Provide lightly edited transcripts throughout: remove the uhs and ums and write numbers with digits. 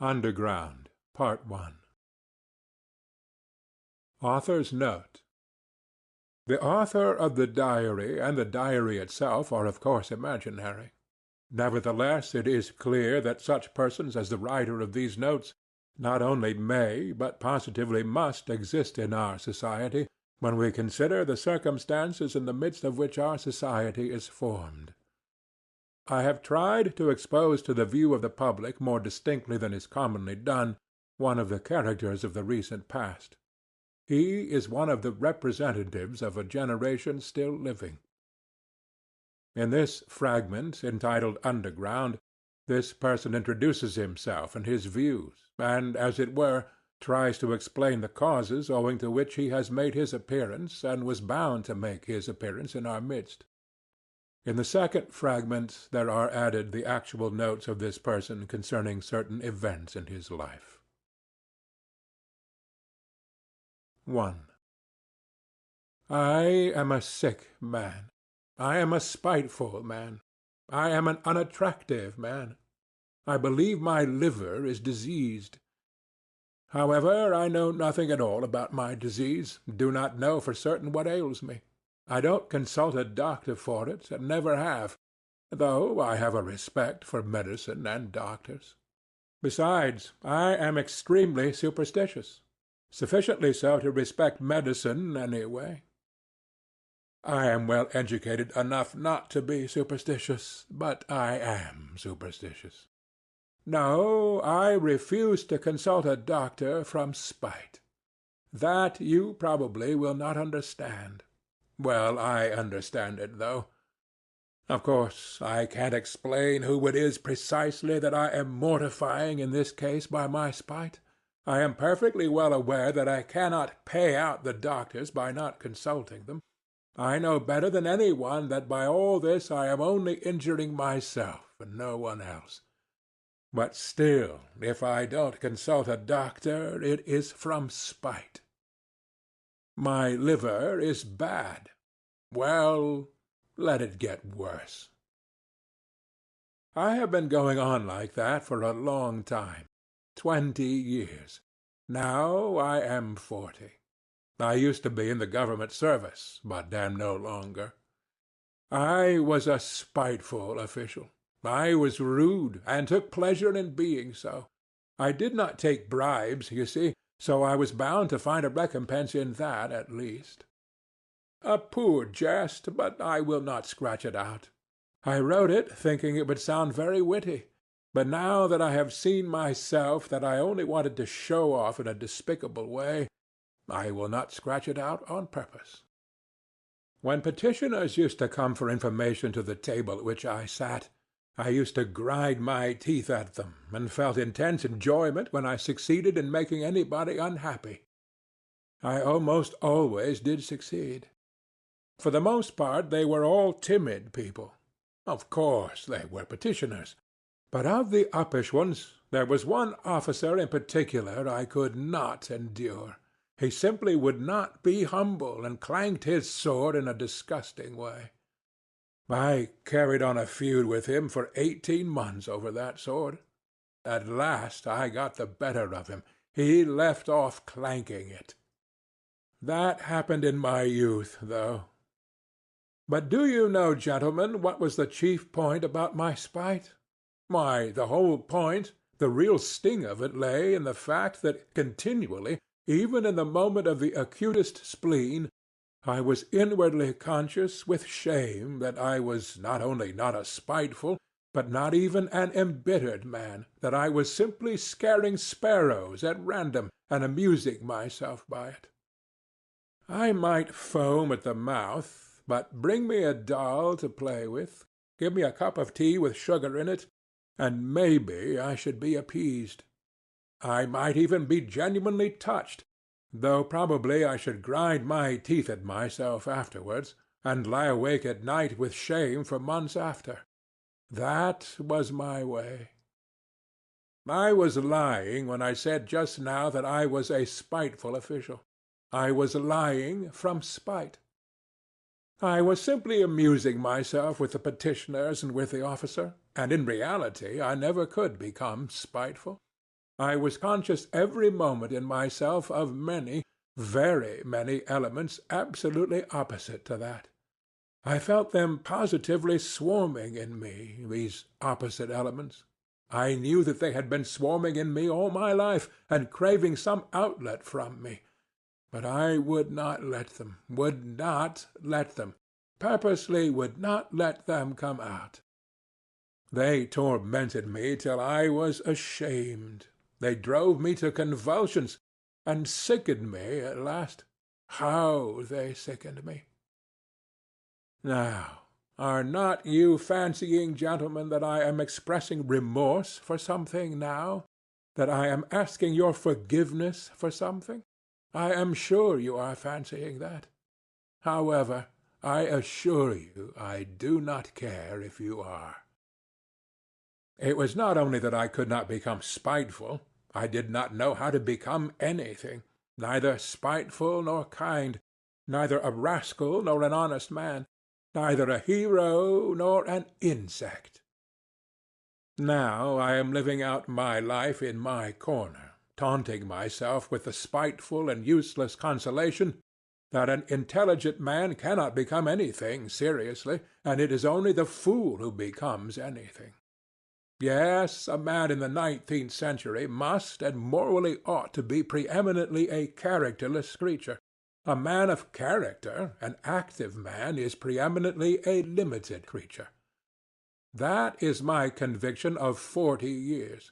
Underground, Part 1. Author's Note. The author of the diary and the diary itself are of course imaginary. Nevertheless, it is clear that such persons as the writer of these notes not only may, but positively must exist in our society, when we consider the circumstances in the midst of which our society is formed. I have tried to expose to the view of the public more distinctly than is commonly done one of the characters of the recent past. He is one of the representatives of a generation still living. In this fragment, entitled Underground, this person introduces himself and his views, and, as it were, tries to explain the causes owing to which he has made his appearance and was bound to make his appearance in our midst. In the second fragment there are added the actual notes of this person concerning certain events in his life. 1. I am a sick man. I am a spiteful man. I am an unattractive man. I believe my liver is diseased. However, I know nothing at all about my disease, do not know for certain what ails me. I don't consult a doctor for it, and never have, though I have a respect for medicine and doctors. Besides, I am extremely superstitious, sufficiently so to respect medicine anyway. I am well educated enough not to be superstitious, but I am superstitious. No, I refuse to consult a doctor from spite. That you probably will not understand. Well, I understand it, though. Of course, I can't explain who it is precisely that I am mortifying in this case by my spite. I am perfectly well aware that I cannot pay out the doctors by not consulting them. I know better than any one that by all this I am only injuring myself and no one else. But still, if I don't consult a doctor, it is from spite. My liver is bad. Well, let it get worse. I have been going on like that for a long time, 20 years. Now I am 40. I used to be in the government service, but am no longer. I was a spiteful official. I was rude, and took pleasure in being so. I did not take bribes, you see, so I was bound to find a recompense in that at least. A poor jest, but I will not scratch it out. I wrote it thinking it would sound very witty, but now that I have seen myself that I only wanted to show off in a despicable way, I will not scratch it out on purpose. When petitioners used to come for information to the table at which I sat, I used to grind my teeth at them, and felt intense enjoyment when I succeeded in making anybody unhappy. I almost always did succeed. For the most part they were all timid people. Of course they were petitioners, but of the uppish ones there was one officer in particular I could not endure. He simply would not be humble, and clanked his sword in a disgusting way. I carried on a feud with him for 18 months over that sword. At last I got the better of him. He left off clanking it. That happened in my youth, though. But do you know, gentlemen, what was the chief point about my spite? Why, the whole point, the real sting of it lay in the fact that continually, even in the moment of the acutest spleen, I was inwardly conscious with shame that I was not only not a spiteful, but not even an embittered man, that I was simply scaring sparrows at random and amusing myself by it. I might foam at the mouth, but bring me a doll to play with, give me a cup of tea with sugar in it, and maybe I should be appeased. I might even be genuinely touched, though probably I should grind my teeth at myself afterwards, and lie awake at night with shame for months after. That was my way. I was lying when I said just now that I was a spiteful official. I was lying from spite. I was simply amusing myself with the petitioners and with the officer, and in reality I never could become spiteful. I was conscious every moment in myself of many, very many elements absolutely opposite to that. I felt them positively swarming in me, these opposite elements. I knew that they had been swarming in me all my life, and craving some outlet from me. But I would not let them, purposely would not let them come out. They tormented me till I was ashamed. They drove me to convulsions, and sickened me at last. How they sickened me! Now, are not you fancying, gentlemen, that I am expressing remorse for something now? That I am asking your forgiveness for something? I am sure you are fancying that. However, I assure you I do not care if you are. It was not only that I could not become spiteful. I did not know how to become anything, neither spiteful nor kind, neither a rascal nor an honest man, neither a hero nor an insect. Now I am living out my life in my corner, taunting myself with the spiteful and useless consolation that an intelligent man cannot become anything seriously, and it is only the fool who becomes anything. Yes, a man in the 19th century must and morally ought to be preeminently a characterless creature. A man of character, an active man, is preeminently a limited creature. That is my conviction of 40 years.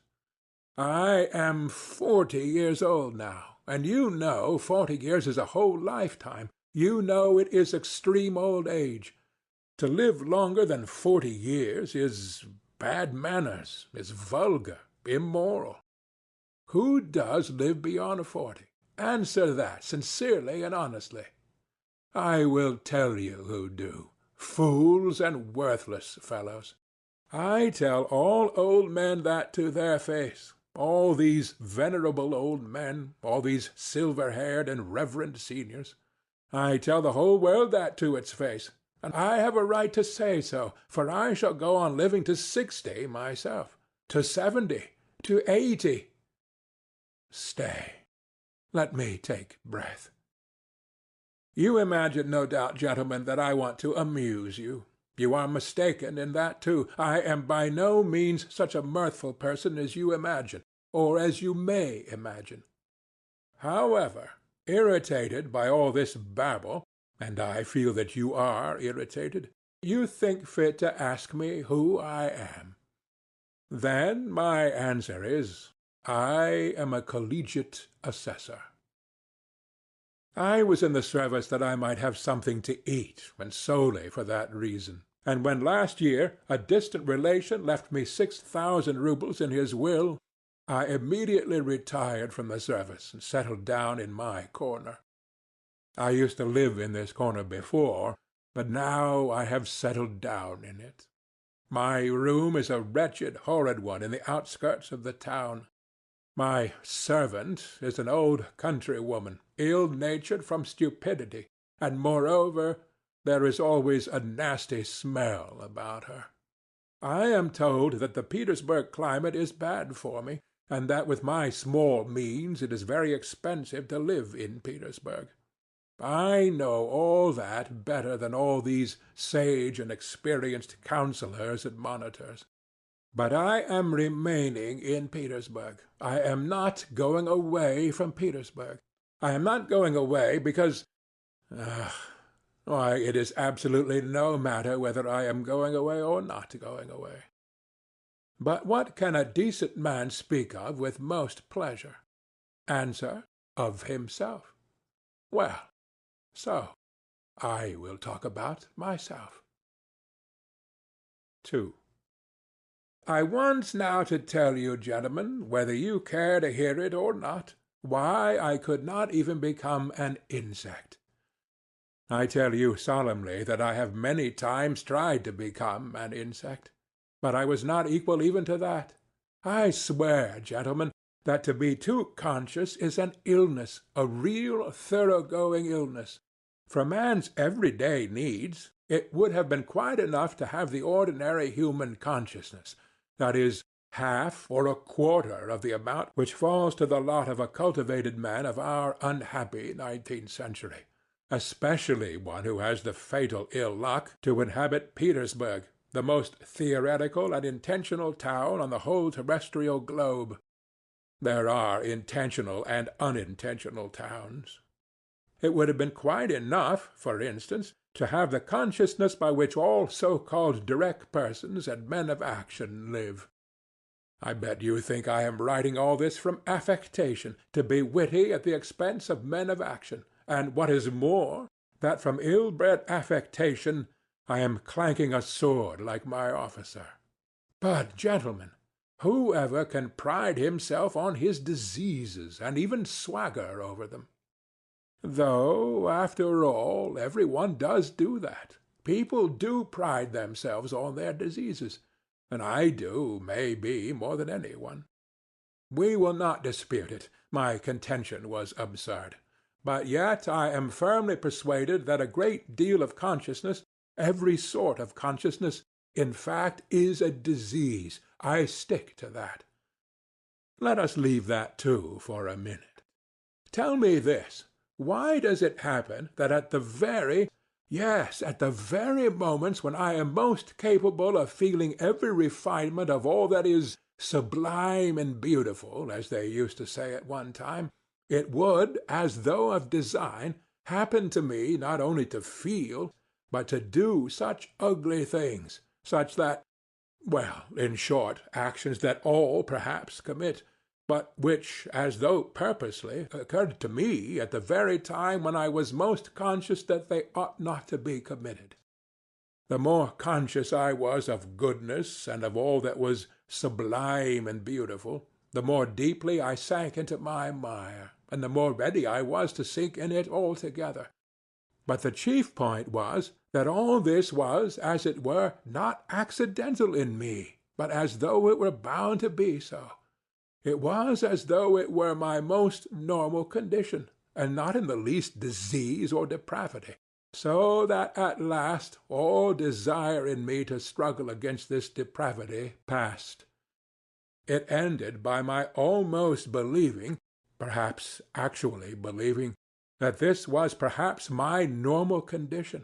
I am 40 years old now, and you know 40 years is a whole lifetime. You know it is extreme old age. To live longer than 40 years is bad manners, is vulgar, immoral. Who does live beyond 40? Answer that sincerely and honestly. I will tell you who do. Fools and worthless fellows. I tell all old men that to their face. All these venerable old men, all these silver-haired and reverend seniors. I tell the whole world that to its face. And I have a right to say so, for I shall go on living to 60 myself, to 70, to 80. Stay. Let me take breath. You imagine, no doubt, gentlemen, that I want to amuse you. You are mistaken in that, too. I am by no means such a mirthful person as you imagine, or as you may imagine. However, irritated by all this babble, and I feel that you are irritated, you think fit to ask me who I am. Then my answer is, I am a collegiate assessor. I was in the service that I might have something to eat, and solely for that reason. And when last year a distant relation left me 6,000 roubles in his will, I immediately retired from the service and settled down in my corner. I used to live in this corner before, but now I have settled down in it. My room is a wretched, horrid one in the outskirts of the town. My servant is an old country woman, ill-natured from stupidity, and moreover there is always a nasty smell about her. I am told that the Petersburg climate is bad for me, and that with my small means it is very expensive to live in Petersburg. I know all that better than all these sage and experienced counselors and monitors. But I am remaining in Petersburg. I am not going away from Petersburg. I am not going away because... why, it is absolutely no matter whether I am going away or not going away. But what can a decent man speak of with most pleasure? Answer, of himself. Well, so I will talk about myself. 2. I want now to tell you, gentlemen, whether you care to hear it or not, why I could not even become an insect. I tell you solemnly that I have many times tried to become an insect, but I was not equal even to that. I swear, gentlemen, that to be too conscious is an illness, a real thoroughgoing illness. For man's everyday needs, it would have been quite enough to have the ordinary human consciousness, that is, half or a quarter of the amount which falls to the lot of a cultivated man of our unhappy 19th century, especially one who has the fatal ill luck to inhabit Petersburg, the most theoretical and intentional town on the whole terrestrial globe. There are intentional and unintentional towns. It would have been quite enough, for instance, to have the consciousness by which all so-called direct persons and men of action live. I bet you think I am writing all this from affectation, to be witty at the expense of men of action, and what is more, that from ill-bred affectation I am clanking a sword like my officer. But, gentlemen, whoever can pride himself on his diseases, and even swagger over them? Though, after all, every one does do that. People do pride themselves on their diseases, and I do, may be, more than any one. We will not dispute it. My contention was absurd. But yet I am firmly persuaded that a great deal of consciousness, every sort of consciousness, in fact, is a disease. I stick to that. Let us leave that, too, for a minute. Tell me this. Why does it happen that at the very moments when I am most capable of feeling every refinement of all that is sublime and beautiful, as they used to say at one time, it would, as though of design, happen to me not only to feel, but to do such ugly things, such that, well, in short, actions that all perhaps commit, but which, as though purposely, occurred to me at the very time when I was most conscious that they ought not to be committed. The more conscious I was of goodness and of all that was sublime and beautiful, the more deeply I sank into my mire, and the more ready I was to sink in it altogether. But the chief point was that all this was, as it were, not accidental in me, but as though it were bound to be so. It was as though it were my most normal condition, and not in the least disease or depravity, so that at last all desire in me to struggle against this depravity passed. It ended by my almost believing, perhaps actually believing, that this was perhaps my normal condition.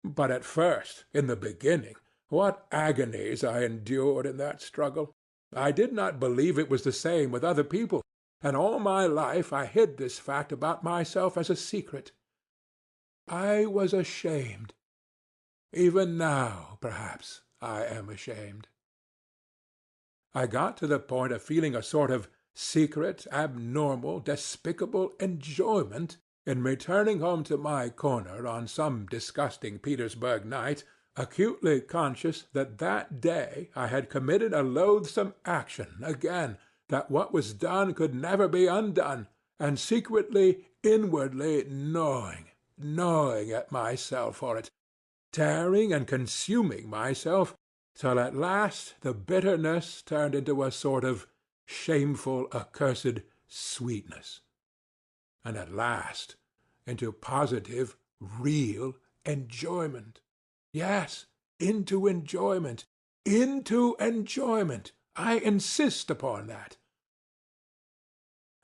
But at first, in the beginning, what agonies I endured in that struggle! I did not believe it was the same with other people, and all my life I hid this fact about myself as a secret. I was ashamed. Even now, perhaps, I am ashamed. I got to the point of feeling a sort of secret, abnormal, despicable enjoyment in returning home to my corner on some disgusting Petersburg night, acutely conscious that that day I had committed a loathsome action again, that what was done could never be undone, and secretly, inwardly gnawing at myself for it, tearing and consuming myself, till at last the bitterness turned into a sort of shameful, accursed sweetness, and at last into positive, real enjoyment. Yes, into enjoyment. Into enjoyment. I insist upon that.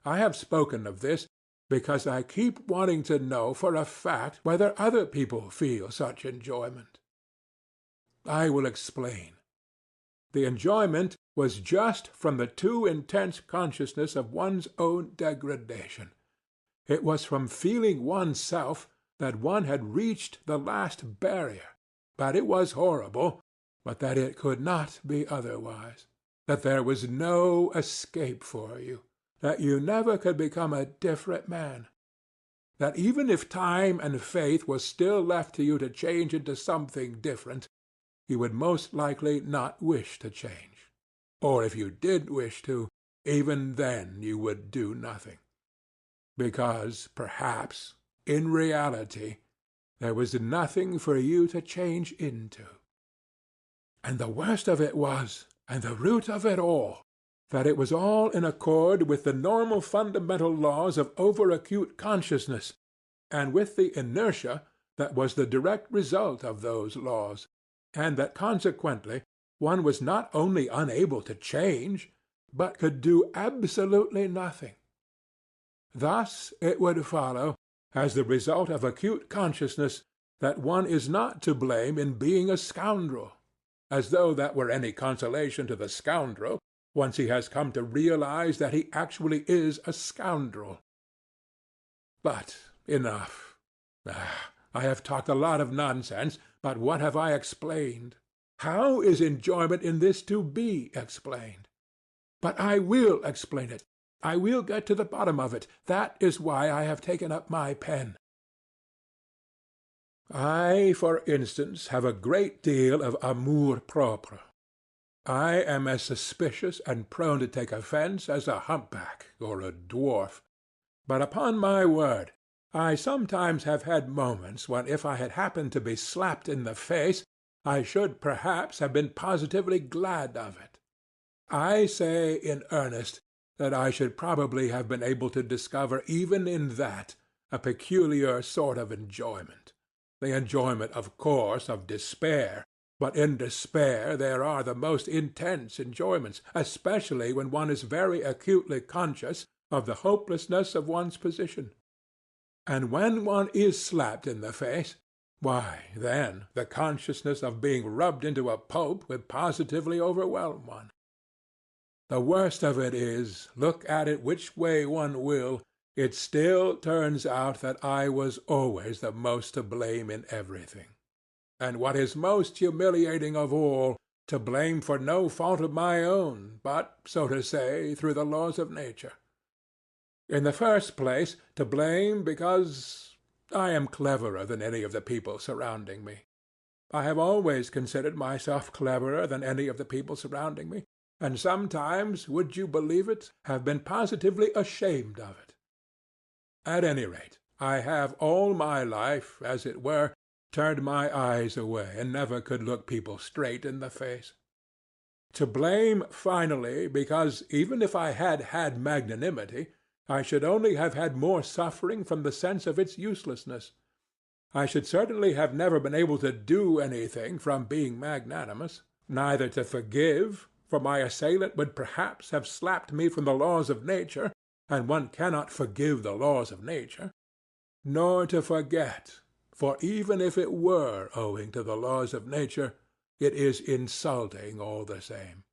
I have spoken of this because I keep wanting to know for a fact whether other people feel such enjoyment. I will explain. The enjoyment was just from the too intense consciousness of one's own degradation. It was from feeling oneself that one had reached the last barrier, that it was horrible, but that it could not be otherwise, that there was no escape for you, that you never could become a different man, that even if time and faith was still left to you to change into something different, you would most likely not wish to change, or if you did wish to, even then you would do nothing, because perhaps, in reality, there was nothing for you to change into. And the worst of it was, and the root of it all, that it was all in accord with the normal fundamental laws of over-acute consciousness, and with the inertia that was the direct result of those laws, and that consequently one was not only unable to change, but could do absolutely nothing. Thus it would follow, as the result of acute consciousness, that one is not to blame in being a scoundrel, as though that were any consolation to the scoundrel, once he has come to realize that he actually is a scoundrel. But enough. I have talked a lot of nonsense, but what have I explained? How is enjoyment in this to be explained? But I will explain it. I will get to the bottom of it. That is why I have taken up my pen. I, for instance, have a great deal of amour-propre. I am as suspicious and prone to take offence as a humpback or a dwarf. But upon my word, I sometimes have had moments when if I had happened to be slapped in the face, I should perhaps have been positively glad of it. I say in earnest that I should probably have been able to discover even in that a peculiar sort of enjoyment. The enjoyment, of course, of despair, but in despair there are the most intense enjoyments, especially when one is very acutely conscious of the hopelessness of one's position. And when one is slapped in the face, why, then, the consciousness of being rubbed into a pulp would positively overwhelm one. The worst of it is, look at it which way one will, it still turns out that I was always the most to blame in everything. And what is most humiliating of all, to blame for no fault of my own, but, so to say, through the laws of nature. In the first place, to blame because I am cleverer than any of the people surrounding me. I have always considered myself cleverer than any of the people surrounding me, and sometimes, would you believe it, have been positively ashamed of it. At any rate, I have all my life, as it were, turned my eyes away and never could look people straight in the face. To blame, finally, because even if I had had magnanimity, I should only have had more suffering from the sense of its uselessness. I should certainly have never been able to do anything from being magnanimous, neither to forgive, for my assailant would perhaps have slapped me from the laws of nature, and one cannot forgive the laws of nature, nor to forget, for even if it were owing to the laws of nature, it is insulting all the same.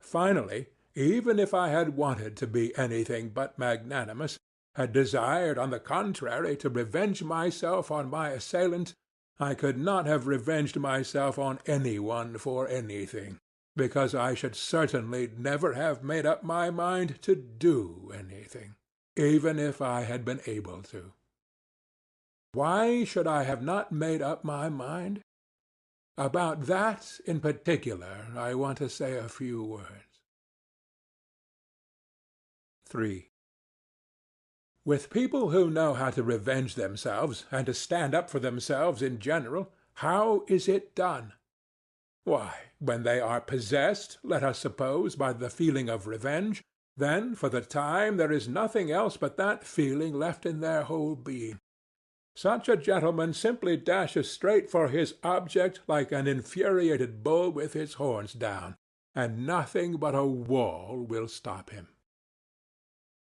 Finally, even if I had wanted to be anything but magnanimous, had desired, on the contrary, to revenge myself on my assailant, I could not have revenged myself on any one for anything, because I should certainly never have made up my mind to do anything, even if I had been able to. Why should I have not made up my mind? About that in particular I want to say a few words. 3. With people who know how to revenge themselves and to stand up for themselves in general, how is it done? Why, when they are possessed, let us suppose, by the feeling of revenge, then for the time there is nothing else but that feeling left in their whole being. Such a gentleman simply dashes straight for his object like an infuriated bull with his horns down, and nothing but a wall will stop him.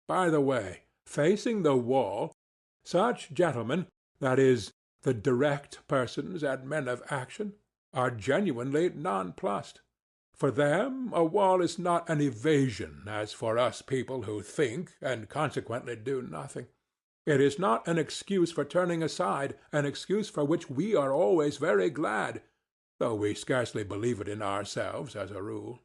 By the way, facing the wall, such gentlemen, that is, the direct persons and men of action, are genuinely nonplussed. For them a wall is not an evasion, as for us people who think, and consequently do nothing. It is not an excuse for turning aside, an excuse for which we are always very glad, though we scarcely believe it in ourselves as a rule.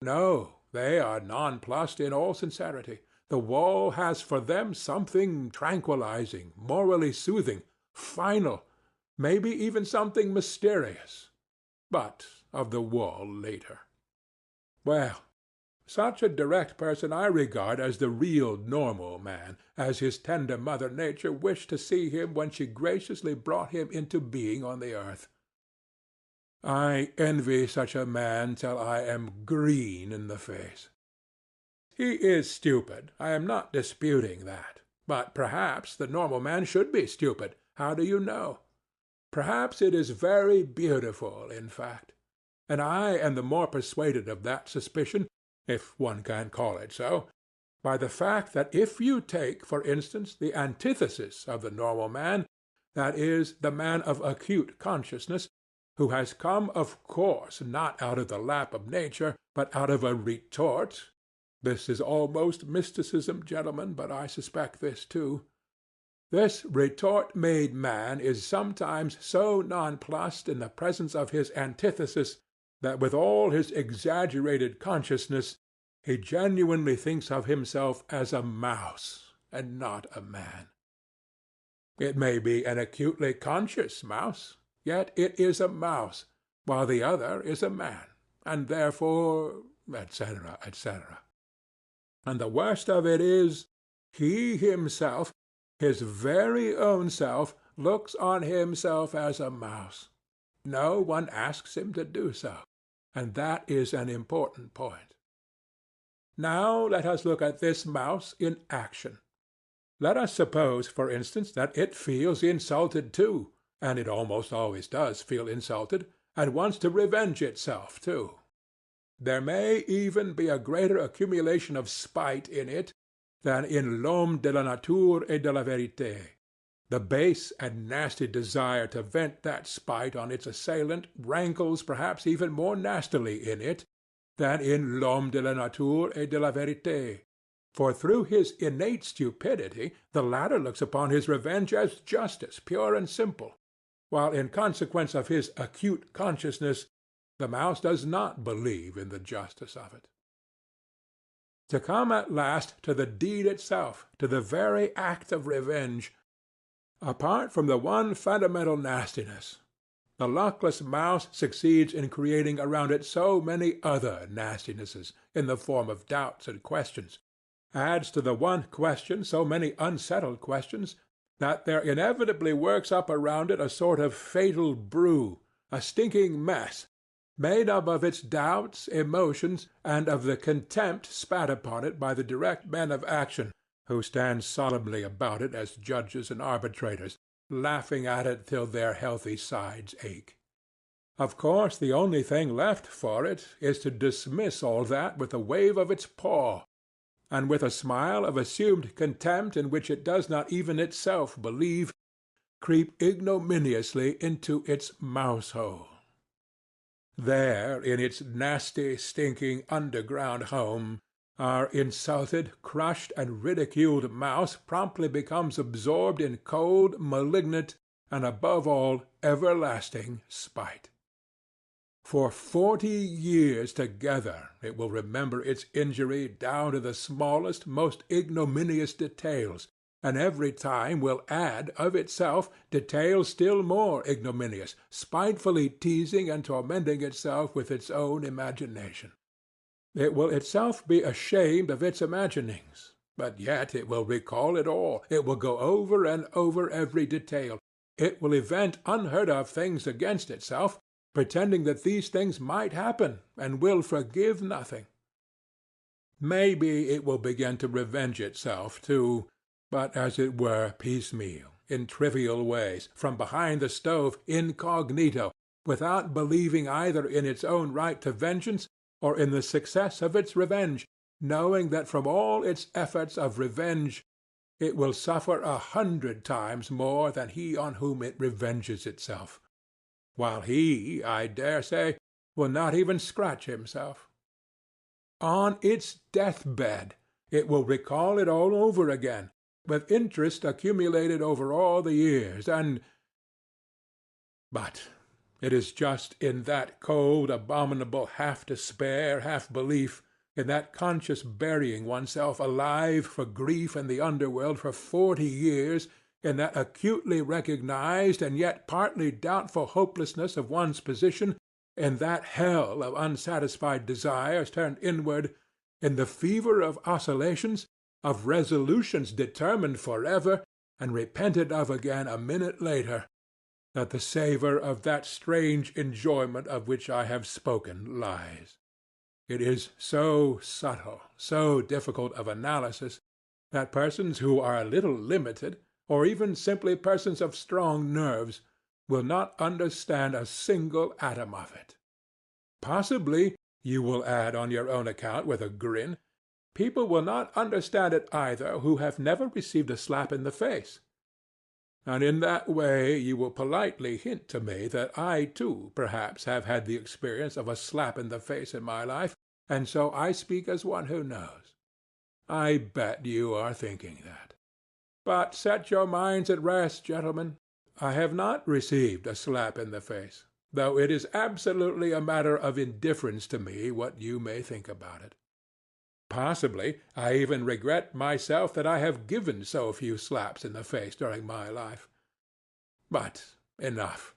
No, they are nonplussed in all sincerity. The wall has for them something tranquilizing, morally soothing, final, maybe even something mysterious. But of the wall later. Well, such a direct person I regard as the real normal man, as his tender mother Nature wished to see him when she graciously brought him into being on the earth. I envy such a man till I am green in the face. He is stupid. I am not disputing that. But perhaps the normal man should be stupid. How do you know? Perhaps it is very beautiful, in fact. and I am the more persuaded of that suspicion, if one can call it so, by the fact that if you take, for instance, the antithesis of the normal man, that is, the man of acute consciousness, who has come, of course, not out of the lap of nature, but out of a retort. This is almost mysticism, gentlemen, but I suspect this too. This retort-made man is sometimes so nonplussed in the presence of his antithesis that with all his exaggerated consciousness he genuinely thinks of himself as a mouse and not a man. It may be an acutely conscious mouse, yet it is a mouse, while the other is a man, and therefore, etc., etc. And the worst of it is, he himself, his very own self, looks on himself as a mouse. No one asks him to do so, and that is an important point. Now let us look at this mouse in action. Let us suppose, for instance, that it feels insulted too, and it almost always does feel insulted, and wants to revenge itself too. There may even be a greater accumulation of spite in it than in l'homme de la nature et de la vérité. The base and nasty desire to vent that spite on its assailant rankles perhaps even more nastily in it than in l'homme de la nature et de la vérité. For through his innate stupidity the latter looks upon his revenge as justice, pure and simple, while in consequence of his acute consciousness the mouse does not believe in the justice of it. To come at last to the deed itself, to the very act of revenge, apart from the one fundamental nastiness, the luckless mouse succeeds in creating around it so many other nastinesses, in the form of doubts and questions, adds to the one question so many unsettled questions, that there inevitably works up around it a sort of fatal brew, a stinking mess, made up of its doubts, emotions, and of the contempt spat upon it by the direct men of action, who stand solemnly about it as judges and arbitrators, laughing at it till their healthy sides ache. Of course, the only thing left for it is to dismiss all that with a wave of its paw, and with a smile of assumed contempt in which it does not even itself believe, creep ignominiously into its mouse-hole. There, in its nasty, stinking, underground home, our insulted, crushed, and ridiculed mouse promptly becomes absorbed in cold, malignant, and above all, everlasting spite. For 40 years together it will remember its injury down to the smallest, most ignominious details, and every time will add of itself details still more ignominious, spitefully teasing and tormenting itself with its own imagination. It will itself be ashamed of its imaginings, but yet it will recall it all. It will go over and over every detail. It will invent unheard-of things against itself, pretending that these things might happen, and will forgive nothing. Maybe it will begin to revenge itself, too, but as it were piecemeal, in trivial ways, from behind the stove, incognito, without believing either in its own right to vengeance or in the success of its revenge, knowing that from all its efforts of revenge it will suffer 100 times more than he on whom it revenges itself, while he, I dare say, will not even scratch himself. On its death-bed it will recall it all over again, with interest accumulated over all the years, and— But it is just in that cold, abominable half-despair, half-belief, in that conscious burying oneself alive for grief in the underworld for 40 years, in that acutely recognized and yet partly doubtful hopelessness of one's position, in that hell of unsatisfied desires turned inward, in the fever of oscillations, of resolutions determined forever and repented of again a minute later, that the savour of that strange enjoyment of which I have spoken lies. It is so subtle, so difficult of analysis, that persons who are a little limited, or even simply persons of strong nerves, will not understand a single atom of it. Possibly, you will add on your own account with a grin, people will not understand it either who have never received a slap in the face. And in that way you will politely hint to me that I too perhaps have had the experience of a slap in the face in my life, and so I speak as one who knows. I bet you are thinking that. But set your minds at rest, gentlemen. I have not received a slap in the face, though it is absolutely a matter of indifference to me what you may think about it. Possibly I even regret myself that I have given so few slaps in the face during my life. But enough.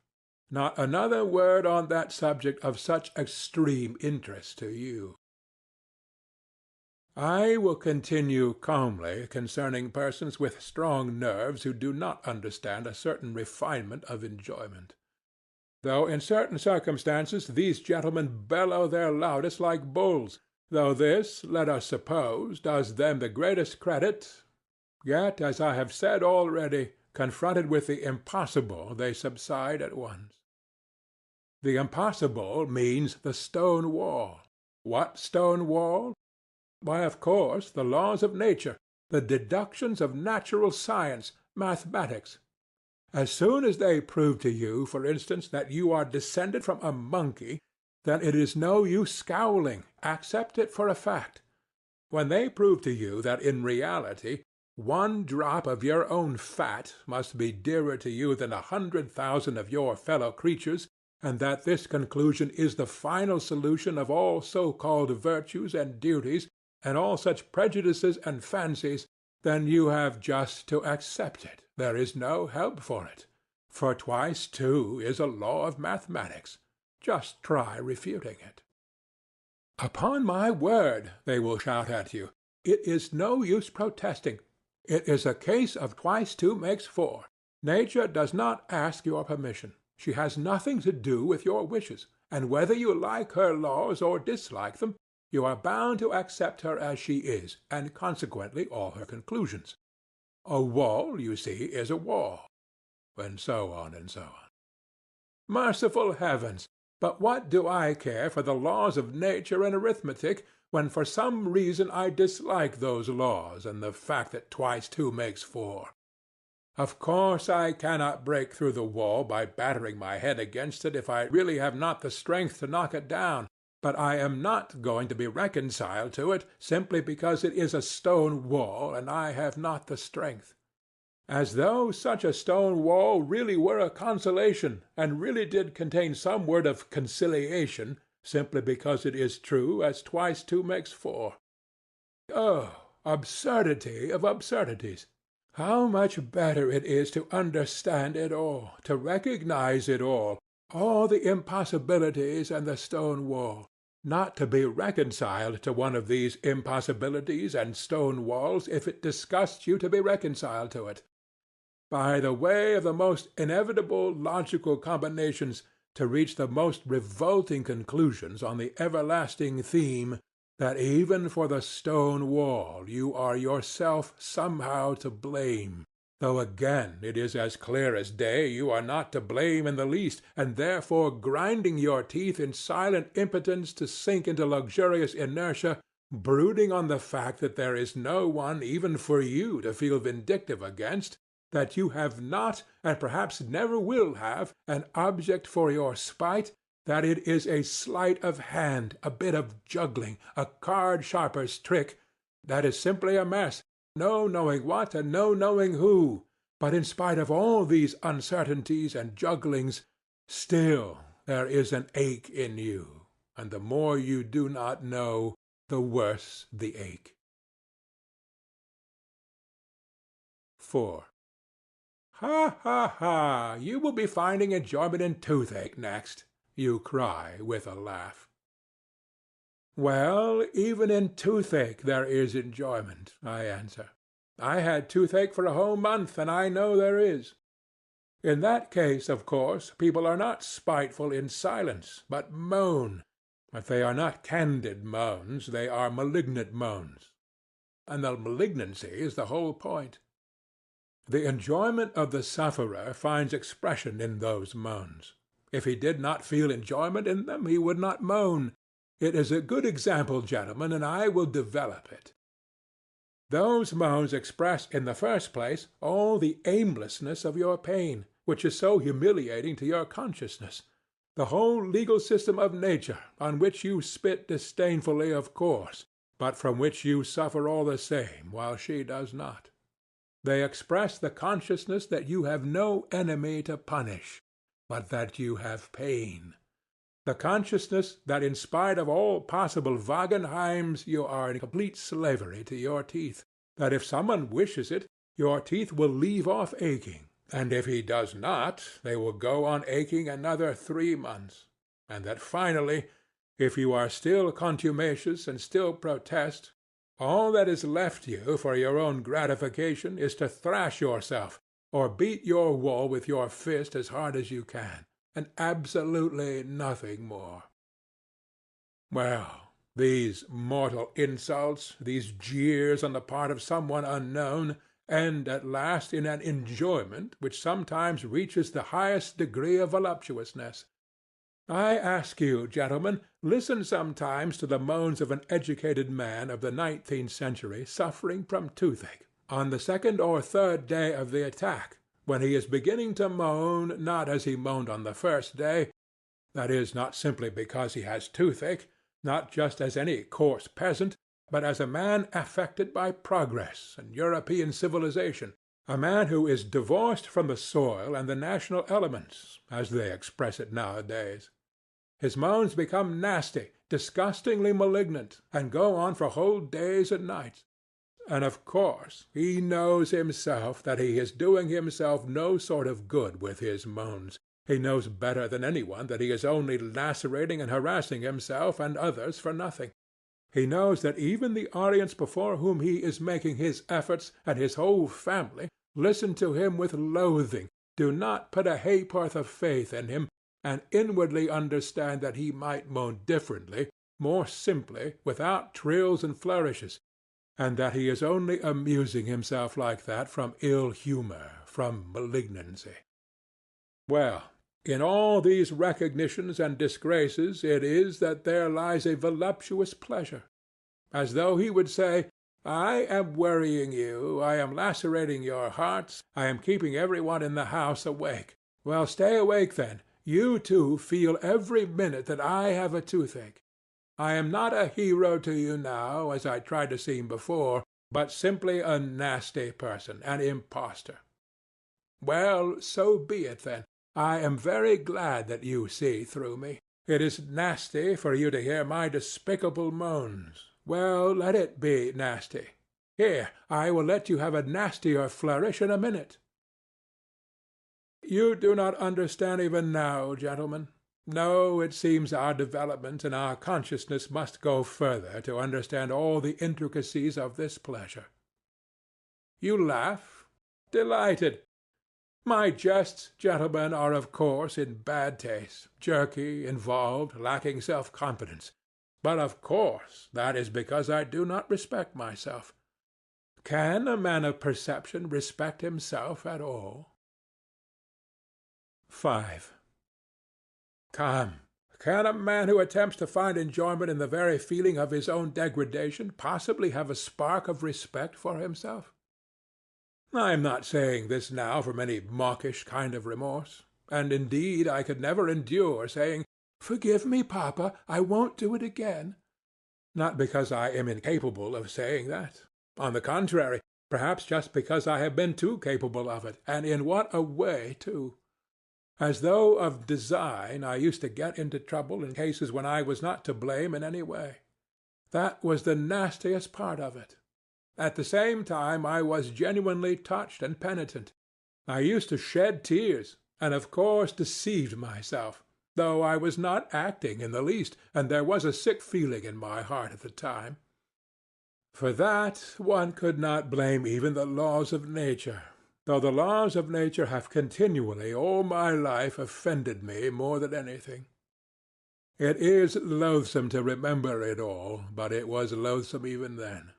Not another word on that subject of such extreme interest to you. I will continue calmly concerning persons with strong nerves who do not understand a certain refinement of enjoyment. Though in certain circumstances these gentlemen bellow their loudest like bulls, though this, let us suppose, does them the greatest credit, yet, as I have said already, confronted with the impossible, they subside at once. The impossible means the stone wall. What stone wall? Why, of course, the laws of nature, the deductions of natural science, mathematics. As soon as they prove to you, for instance, that you are descended from a monkey, then it is no use scowling. Accept it for a fact. When they prove to you that in reality 1 drop of your own fat must be dearer to you than 100,000 of your fellow creatures, and that this conclusion is the final solution of all so-called virtues and duties, and all such prejudices and fancies, then you have just to accept it. There is no help for it. For twice 2 is a law of mathematics. Just try refuting it. Upon my word, they will shout at you, it is no use protesting. It is a case of twice 2 makes 4. Nature does not ask your permission. She has nothing to do with your wishes, and whether you like her laws or dislike them, you are bound to accept her as she is, and consequently all her conclusions. A wall, you see, is a wall, and so on and so on. Merciful heavens! But what do I care for the laws of nature and arithmetic, when for some reason I dislike those laws and the fact that twice 2 makes 4? Of course I cannot break through the wall by battering my head against it if I really have not the strength to knock it down, but I am not going to be reconciled to it simply because it is a stone wall and I have not the strength. As though such a stone wall really were a consolation, and really did contain some word of conciliation, simply because it is true as twice 2 makes 4. Oh, absurdity of absurdities! How much better it is to understand it all, to recognize it all the impossibilities and the stone wall, not to be reconciled to one of these impossibilities and stone walls if it disgusts you to be reconciled to it. By the way of the most inevitable logical combinations, to reach the most revolting conclusions on the everlasting theme that even for the stone wall you are yourself somehow to blame, though again it is as clear as day you are not to blame in the least, and therefore grinding your teeth in silent impotence to sink into luxurious inertia, brooding on the fact that there is no one even for you to feel vindictive against, that you have not, and perhaps never will have, an object for your spite, that it is a sleight of hand, a bit of juggling, a card-sharper's trick, that is simply a mess, no knowing what and no knowing who, but in spite of all these uncertainties and jugglings, still there is an ache in you, and the more you do not know, the worse the ache. 4. Ha, ha, ha! You will be finding enjoyment in toothache next, you cry with a laugh. Well, even in toothache there is enjoyment, I answer. I had toothache for a whole month, and I know there is. In that case, of course, people are not spiteful in silence, but moan. If they are not candid moans, they are malignant moans. And the malignancy is the whole point. The enjoyment of the sufferer finds expression in those moans. If he did not feel enjoyment in them, he would not moan. It is a good example, gentlemen, and I will develop it. Those moans express, in the first place, all the aimlessness of your pain, which is so humiliating to your consciousness. The whole legal system of nature, on which you spit disdainfully, of course, but from which you suffer all the same, while she does not. They express the consciousness that you have no enemy to punish, but that you have pain. The consciousness that in spite of all possible Wagenheims you are in complete slavery to your teeth, that if someone wishes it, your teeth will leave off aching, and if he does not, they will go on aching another 3 months, and that finally, if you are still contumacious and still protest, all that is left you for your own gratification is to thrash yourself or beat your wall with your fist as hard as you can, and absolutely nothing more. Well, these mortal insults, these jeers on the part of someone unknown, end at last in an enjoyment which sometimes reaches the highest degree of voluptuousness. I ask you, gentlemen, listen sometimes to the moans of an educated man of the 19th century suffering from toothache, on the 2nd or 3rd day of the attack, when he is beginning to moan, not as he moaned on the 1st day, that is, not simply because he has toothache, not just as any coarse peasant, but as a man affected by progress and European civilization, a man who is divorced from the soil and the national elements, as they express it nowadays. His moans become nasty, disgustingly malignant, and go on for whole days and nights. And of course he knows himself that he is doing himself no sort of good with his moans. He knows better than any one that he is only lacerating and harassing himself and others for nothing. He knows that even the audience before whom he is making his efforts and his whole family listen to him with loathing, do not put a ha'porth of faith in him, and inwardly understand that he might moan differently, more simply, without trills and flourishes, and that he is only amusing himself like that from ill-humor, from malignancy. Well, in all these recognitions and disgraces it is that there lies a voluptuous pleasure, as though he would say, I am worrying you, I am lacerating your hearts, I am keeping every one in the house awake. Well, stay awake then. You too feel every minute that I have a toothache. I am not a hero to you now, as I tried to seem before, but simply a nasty person, an impostor. Well, so be it then. I am very glad that you see through me. It is nasty for you to hear my despicable moans. Well, let it be nasty. Here, I will let you have a nastier flourish in a minute. You do not understand even now, gentlemen. No, it seems our development and our consciousness must go further to understand all the intricacies of this pleasure. You laugh? Delighted. My jests, gentlemen, are of course in bad taste, jerky, involved, lacking self-confidence. But of course that is because I do not respect myself. Can a man of perception respect himself at all? 5. Come, can a man who attempts to find enjoyment in the very feeling of his own degradation possibly have a spark of respect for himself? I am not saying this now from any mawkish kind of remorse, and indeed I could never endure saying, Forgive me, Papa, I won't do it again. Not because I am incapable of saying that. On the contrary, perhaps just because I have been too capable of it, and in what a way, too! As though of design, I used to get into trouble in cases when I was not to blame in any way. That was the nastiest part of it. At the same time I was genuinely touched and penitent. I used to shed tears, and of course deceived myself, though I was not acting in the least, and there was a sick feeling in my heart at the time. For that one could not blame even the laws of nature, though the laws of nature have continually all my life offended me more than anything. It is loathsome to remember it all, but it was loathsome even then.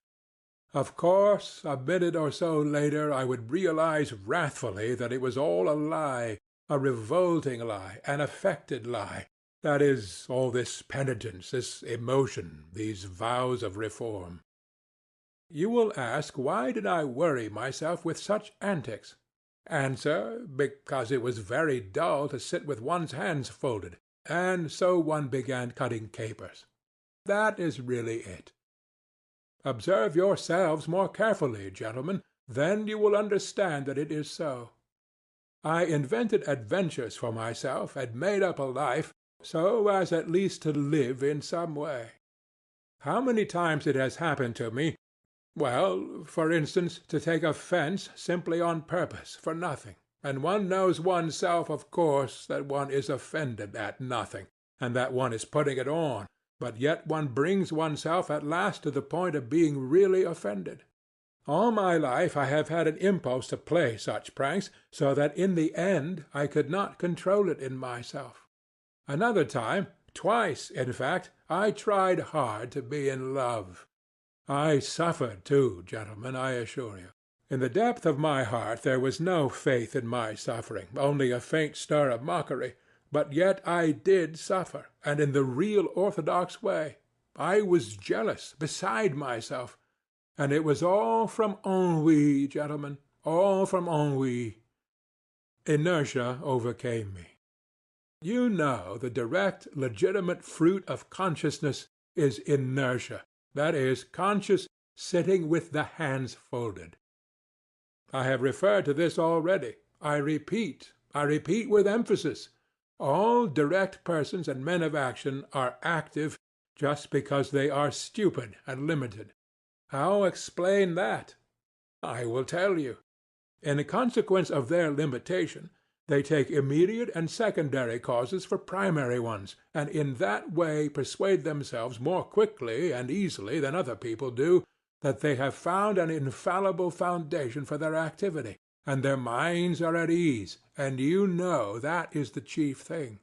Of course, a minute or so later I would realize wrathfully that it was all a lie, a revolting lie, an affected lie. That is, all this penitence, this emotion, these vows of reform. You will ask, why did I worry myself with such antics? Answer, because it was very dull to sit with one's hands folded, and so one began cutting capers. That is really it. Observe yourselves more carefully, gentlemen, then you will understand that it is so. I invented adventures for myself and made up a life so as at least to live in some way. How many times it has happened to me, well, for instance, to take offence simply on purpose, for nothing, and one knows oneself, of course, that one is offended at nothing, and that one is putting it on, but yet one brings oneself at last to the point of being really offended. All my life I have had an impulse to play such pranks, so that in the end I could not control it in myself. Another time, twice, in fact, I tried hard to be in love. I suffered too, gentlemen, I assure you. In the depth of my heart there was no faith in my suffering, only a faint stir of mockery. But yet I did suffer, and in the real orthodox way. I was jealous, beside myself. And it was all from ennui, gentlemen, all from ennui. Inertia overcame me. You know the direct, legitimate fruit of consciousness is inertia, that is, conscious sitting with the hands folded. I have referred to this already. I repeat with emphasis. All direct persons and men of action are active just because they are stupid and limited. How explain that? I will tell you. In consequence of their limitation, they take immediate and secondary causes for primary ones, and in that way persuade themselves more quickly and easily than other people do that they have found an infallible foundation for their activity, and their minds are at ease, and you know that is the chief thing.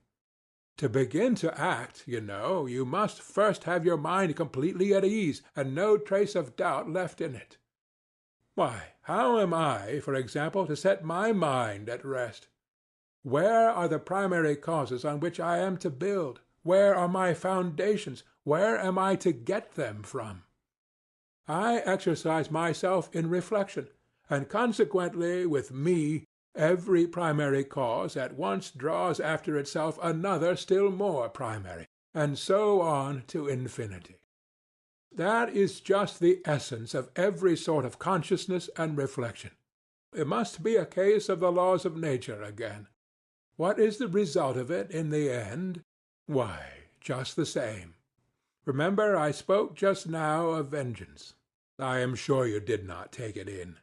To begin to act, you know, you must first have your mind completely at ease, and no trace of doubt left in it. Why, how am I, for example, to set my mind at rest? Where are the primary causes on which I am to build? Where are my foundations? Where am I to get them from? I exercise myself in reflection, and consequently with me every primary cause at once draws after itself another still more primary, and so on to infinity. That is just the essence of every sort of consciousness and reflection. It must be a case of the laws of nature again. What is the result of it in the end? Why, just the same. Remember I spoke just now of vengeance. I am sure you did not take it in.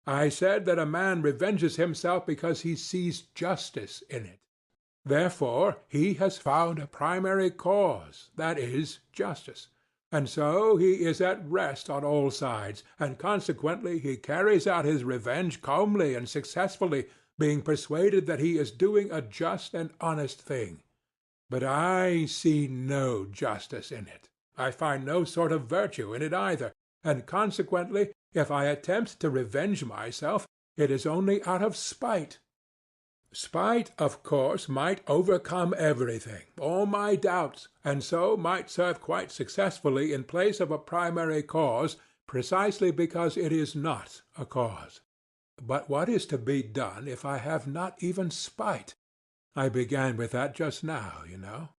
I said that a man revenges himself because he sees justice in it. Therefore he has found a primary cause, that is, justice, and so he is at rest on all sides, and consequently he carries out his revenge calmly and successfully, being persuaded that he is doing a just and honest thing. But I see no justice in it. I find no sort of virtue in it either, and consequently, if I attempt to revenge myself, it is only out of spite. Spite, of course, might overcome everything, all my doubts, and so might serve quite successfully in place of a primary cause, precisely because it is not a cause. But what is to be done if I have not even spite? I began with that just now, you know.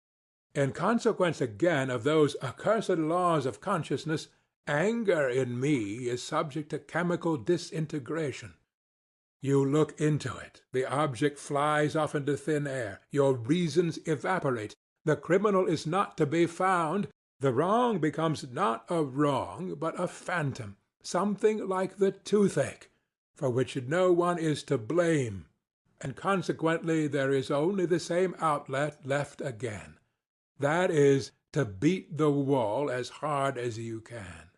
In consequence again of those accursed laws of consciousness, anger in me is subject to chemical disintegration. You look into it, the object flies off into thin air, your reasons evaporate, the criminal is not to be found, the wrong becomes not a wrong, but a phantom, something like the toothache, for which no one is to blame, and consequently there is only the same outlet left again. That is, to beat the wall as hard as you can.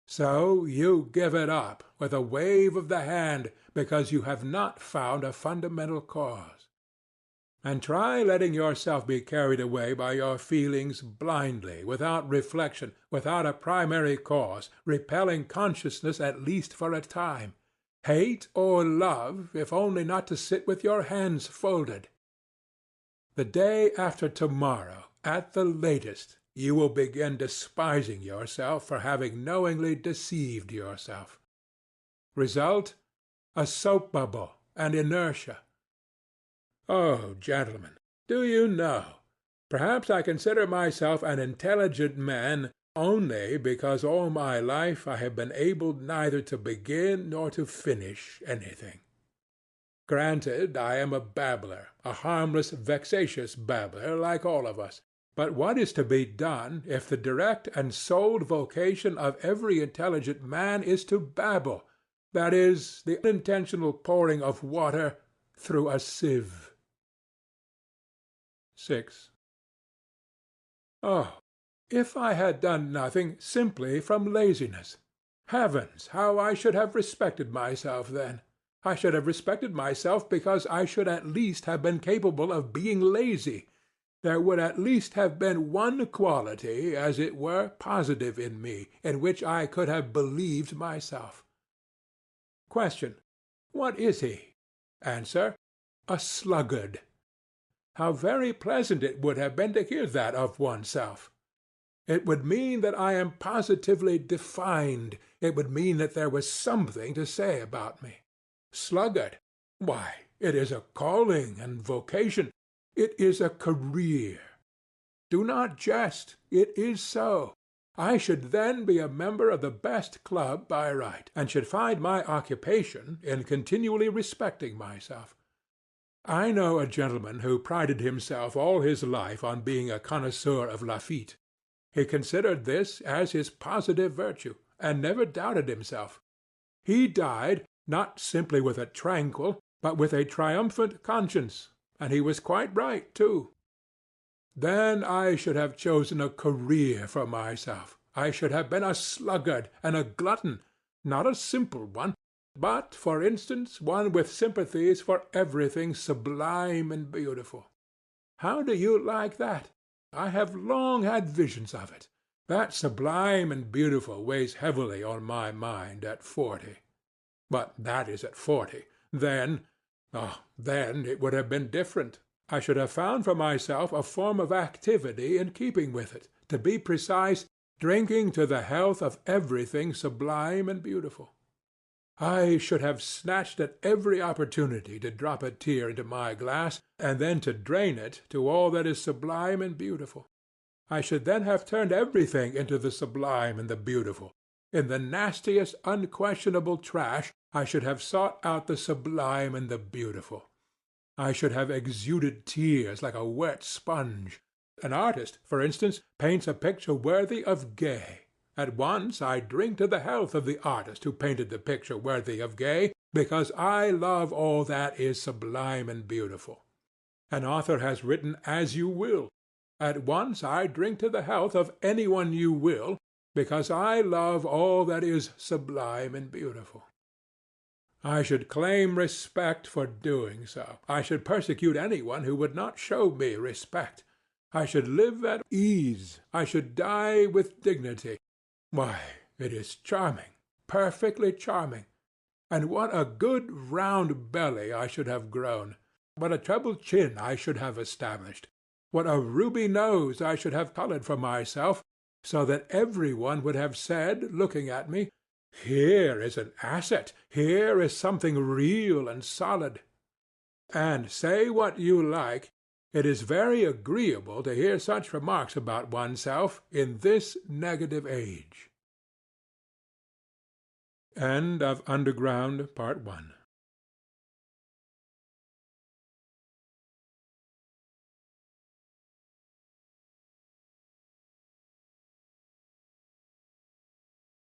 So you give it up with a wave of the hand because you have not found a fundamental cause. And try letting yourself be carried away by your feelings blindly, without reflection, without a primary cause, repelling consciousness at least for a time. hate or love, if only not to sit with your hands folded. The day after tomorrow, at the latest, you will begin despising yourself for having knowingly deceived yourself. Result, a soap bubble and inertia. Oh, gentlemen, do you know, perhaps I consider myself an intelligent man only because all my life I have been able neither to begin nor to finish anything. Granted, I am a babbler, a harmless, vexatious babbler, like all of us. But what is to be done if the direct and sole vocation of every intelligent man is to babble, that is, the unintentional pouring of water through a sieve? 6. Oh, if I had done nothing simply from laziness! Heavens, how I should have respected myself then! I should have respected myself because I should at least have been capable of being lazy. There would at least have been one quality, as it were, positive in me, in which I could have believed myself. Question: what is he? Answer: a sluggard. How very pleasant it would have been to hear that of oneself! It would mean that I am positively defined. It would mean that there was something to say about me. Sluggard! Why, it is a calling and vocation. It is a career. Do not jest. It is so. I should then be a member of the best club by right, and should find my occupation in continually respecting myself. I know a gentleman who prided himself all his life on being a connoisseur of Lafitte. He considered this as his positive virtue, and never doubted himself. He died, not simply with a tranquil, but with a triumphant conscience, and he was quite right, too. Then I should have chosen a career for myself. I should have been a sluggard and a glutton, not a simple one, but, for instance, one with sympathies for everything sublime and beautiful. How do you like that? I have long had visions of it. That sublime and beautiful weighs heavily on my mind at 40. But that is at 40. Then it would have been different. I should have found for myself a form of activity in keeping with it, to be precise, drinking to the health of everything sublime and beautiful. I should have snatched at every opportunity to drop a tear into my glass, and then to drain it to all that is sublime and beautiful. I should then have turned everything into the sublime and the beautiful. In the nastiest unquestionable trash I should have sought out the sublime and the beautiful. I should have exuded tears like a wet sponge. An artist, for instance, paints a picture worthy of Gay. At once I drink to the health of the artist who painted the picture worthy of Gay, because I love all that is sublime and beautiful. An author has written As You Will. At once I drink to the health of anyone you will, because I love all that is sublime and beautiful. I should claim respect for doing so. I should persecute anyone who would not show me respect. I should live at ease. I should die with dignity. Why, it is charming, perfectly charming. And what a good round belly I should have grown! What a treble chin I should have established! What a ruby nose I should have colored for myself, so that every one would have said, looking at me, "Here is an asset. Here is something real and solid." And say what you like, it is very agreeable to hear such remarks about oneself in this negative age. End of Underground, Part 1.